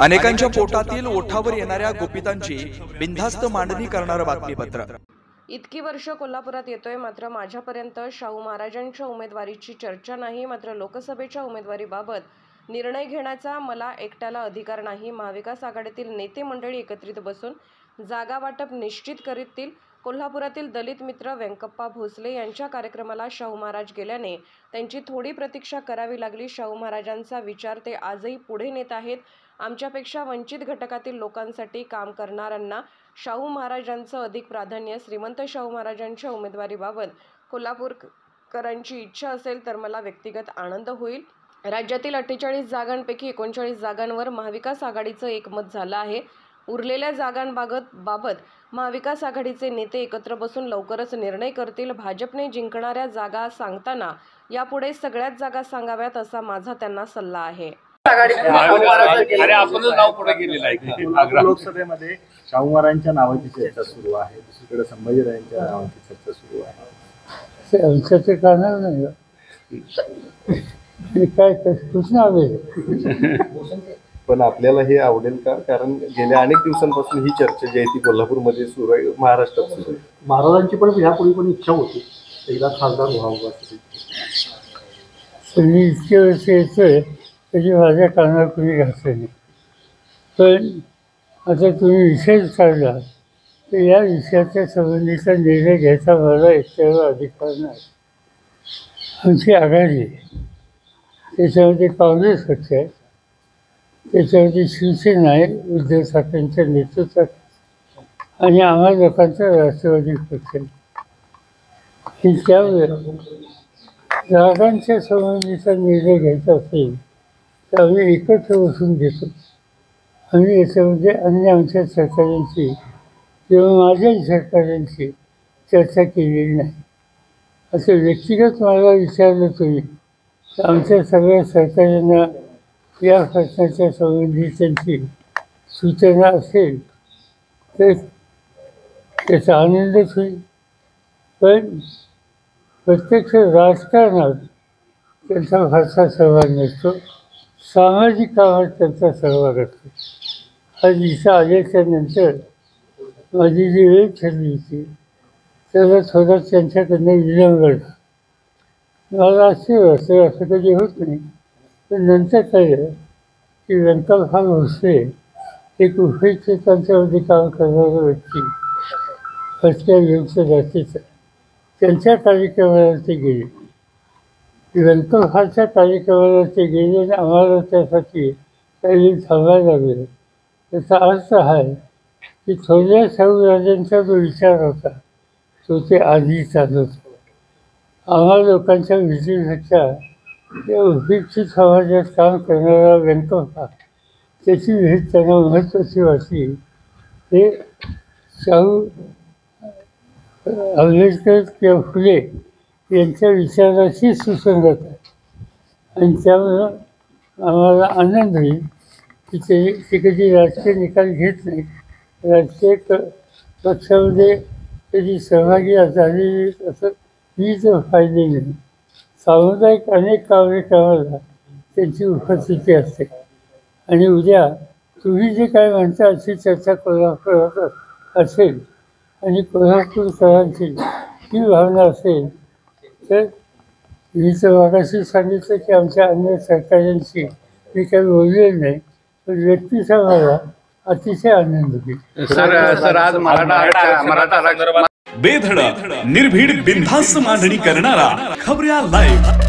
अनेकांच्या पोटातील ओठावर येणाऱ्या गुपितांची बिनधास्त मांडणी करणारं बातमीपत्र। इतकी वर्ष कोल्हापुरात येतोय, मात्र माझ्यापर्यंत शाहू महाराजांच्या उमेदवारीची चर्चा नाही। मात्र लोकसभेच्या उमेदवारीबाबत निर्णय घेण्याचा मला एकट्याला अधिकार नाही। महाविकास आघाडीतील नेते मंडळी एकत्रित बसून जागा वाटप निश्चित करतील। कोल्हापुरातील दलित मित्र व्यंकप्पा भोसले यांच्या कार्यक्रमाला शाहू महाराज गेल्याने त्यांची थोडी प्रतीक्षा करावी लागली। शाहू महाराजांचा विचार ते आजही पुढे नेत आहेत। आमच्यापेक्षा वंचित घटकातील लोकांसाठी काम करणाऱ्यांना शाहू महाराजांचं अधिक प्राधान्य। श्रीमंत शाहू महाराजांच्या उमेदवारीबाबत कोल्हापूरकरांची इच्छा असेल तर मला व्यक्तिगत आनंद होईल। राज्यातील 48 जागांपैकी 39 जागांवर महाविकास आघाडीचं एकमत झालं आहे। उरलेल्या जागांबाबत महाविकास आघाडीचे नेते एकत्र बसून लवकरच निर्णय करतील। भाजपने जिंकणाऱ्या जागा सांगताना यापुढे सगळ्याच जागा सांगाव्यात असा माझा त्यांना सल्ला आहे। लोकसभेमध्ये शाहू महाराजांच्या नावाची चर्चा सुरू आहे, दुसरीकडे संभाजीराजांच्या नावाची चर्चा सुरू आहे। आमच्याचे कारण नाही काय कृष्ण आले पण आपल्याला हे आवडेल का? कारण गेल्या अनेक दिवसांपासून ही चर्चा जी आहे ती कोल्हापूरमध्ये सुरू आहे, महाराष्ट्रात सुरू आहे। महाराजांची पण ह्यापूर्वी पण इच्छा होती एकदा खासदार व्हावं असं। इतके वर्ष येतोय त्याची माझ्या कानावर कुणी घातलं नाही, पण आता तुम्ही विषय काढला तर या विषयाच्या संबंधीचा निर्णय घ्यायचा मला एकट्यावर अधिकार नाही। आमची आघाडी आहे, त्याच्यामध्ये काँग्रेस पक्ष आहे, त्याच्यावरती शिवसेना आहे उद्धव ठाकरेंच्या नेतृत्वात, आणि आम्हा लोकांचा राष्ट्रवादी पक्ष आहे। त्यामुळे जागांच्या संबंधीचा निर्णय घ्यायचा असेल तर आम्ही एकत्र बसून घेतो। आम्ही याच्यामध्ये अन्य आमच्या सहकाऱ्यांची किंवा माझ्याही सहकाऱ्यांची चर्चा केलेली नाही। असं व्यक्तिगत मला विचारलं तुम्ही तर आमच्या सगळ्या सहकाऱ्यांना या प्रश्नाच्या संबंधी त्यांची सूचना असेल तर त्याचा आनंदच होईल, पण प्रत्यक्ष राजकारणात त्यांचा फारसा सहभाग नसतो, सामाजिक कामात त्यांचा सहभाग असतो। आज इथं आल्याच्या नंतर माझी जी वेळ ठरली होती त्याला थोडा त्यांच्याकडनं विलंब घडला। मला असं कधी होत नाही, पण नंतर कळलं की व्यंकप्पा भोसले एक उपयुक्तांच्यामध्ये काम करणारा व्यक्ती फटक्या विरुद्ध जातीचा, त्यांच्या कार्यक्रमाला ते गेले। व्यंकप्पाच्या कार्यक्रमाला ते गेले आणि आम्हाला त्यासाठी काही थांबायला लागलं। त्याचा अर्थ आहे की थोड्या शाहू राजांचा जो विचार होता तो ते आधी चालत होता। आम्हा लोकांच्या विजयीपेक्षा त्या उपयुक्त समाजात काम करणारा व्यंकप्पा त्याची भेट त्यांना महत्त्वाची वाटली। हे शाहू आंबेडकर किंवा फुले यांच्या विचाराशी सुसंगत आहे, आणि त्यामुळं आम्हाला आनंद होईल की ते कधी राजकीय निकाल घेत नाही, राजकीय पक्षामध्ये कधी सहभागी झालेली असं मी तर पाहिले नाही। सामुदायिक अनेक कार्यक्रमाला त्यांची उपस्थिती असते, आणि उद्या तुम्ही जे काय म्हणता अशी चर्चा कोल्हापुरात असेल आणि कोल्हापूरकरांची ही भावना असेल तर मी तर मागाशी सांगितलं की आमच्या अन्य सहकाऱ्यांशी मी काही बोललेलं नाही, पण व्यक्तीचा मला अतिशय आनंद होईल। सर आज मराठा बेधडक निर्भीड बिनधास्त मांडणी करणारा खबऱ्या लाईव्ह।